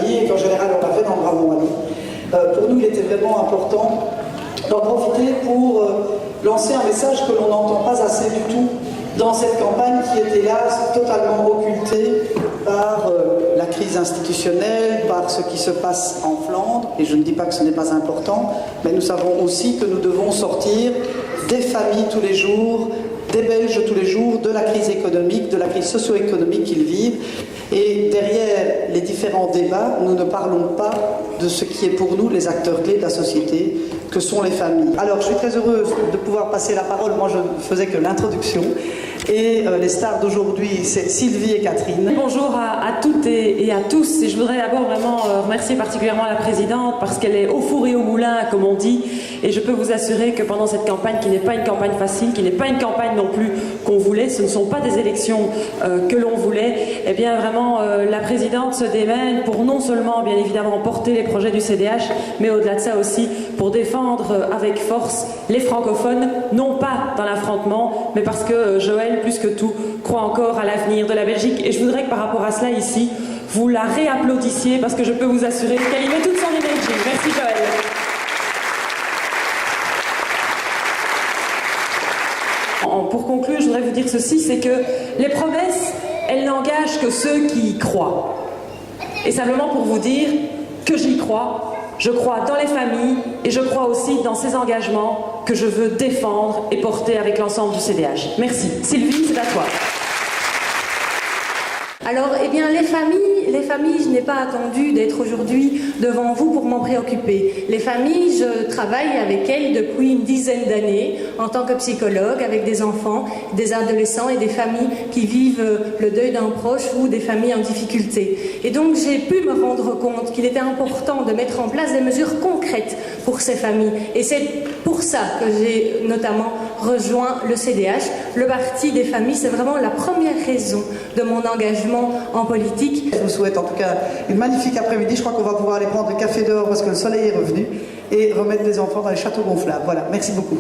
familles, et qu'en général on l'a fait dans le Brabant Wallon. Pour nous, il était vraiment important d'en profiter pour lancer un message que l'on n'entend pas assez du tout dans cette campagne qui est hélas totalement occultée par la crise institutionnelle, par ce qui se passe en Flandre, et je ne dis pas que ce n'est pas important, mais nous savons aussi que nous devons sortir des familles tous les jours, des Belges tous les jours, de la crise économique, de la crise socio-économique qu'ils vivent. Et derrière les différents débats, nous ne parlons pas de ce qui est pour nous les acteurs clés de la société, que sont les familles. Alors, je suis très heureuse de pouvoir passer la parole. Moi, je ne faisais que l'introduction. Et les stars d'aujourd'hui, c'est Sylvie et Catherine. Bonjour à toutes et à tous. Et je voudrais d'abord vraiment remercier particulièrement la présidente parce qu'elle est au four et au moulin, comme on dit. Et je peux vous assurer que pendant cette campagne, qui n'est pas une campagne facile, qui n'est pas une campagne non plus qu'on voulait, ce ne sont pas des élections que l'on voulait, eh bien vraiment la présidente se démène pour non seulement bien évidemment porter les projets du CDH, mais au-delà de ça aussi pour défendre avec force les francophones, non pas dans l'affrontement, mais parce que Joël, plus que tout, croit encore à l'avenir de la Belgique. Et je voudrais que par rapport à cela ici, vous la réapplaudissiez parce que je peux vous assurer qu'elle y met toute son énergie. Merci Joël. Pour conclure, je voudrais vous dire ceci, c'est que les promesses, elles n'engagent que ceux qui y croient. Et simplement pour vous dire que j'y crois, je crois dans les familles et je crois aussi dans ces engagements que je veux défendre et porter avec l'ensemble du CDH. Merci. Sylvie, c'est à toi. Alors, eh bien, les familles, je n'ai pas attendu d'être aujourd'hui devant vous pour m'en préoccuper. Les familles, je travaille avec elles depuis une dizaine d'années en tant que psychologue avec des enfants, des adolescents et des familles qui vivent le deuil d'un proche ou des familles en difficulté. Et donc, j'ai pu me rendre compte qu'il était important de mettre en place des mesures concrètes pour ces familles. Et c'est pour ça que j'ai notamment rejoint le CDH. Le Parti des familles, c'est vraiment la première raison de mon engagement en politique. Je vous souhaite en tout cas une magnifique après-midi. Je crois qu'on va pouvoir aller prendre le café dehors parce que le soleil est revenu et remettre les enfants dans les châteaux gonflables. Voilà, merci beaucoup.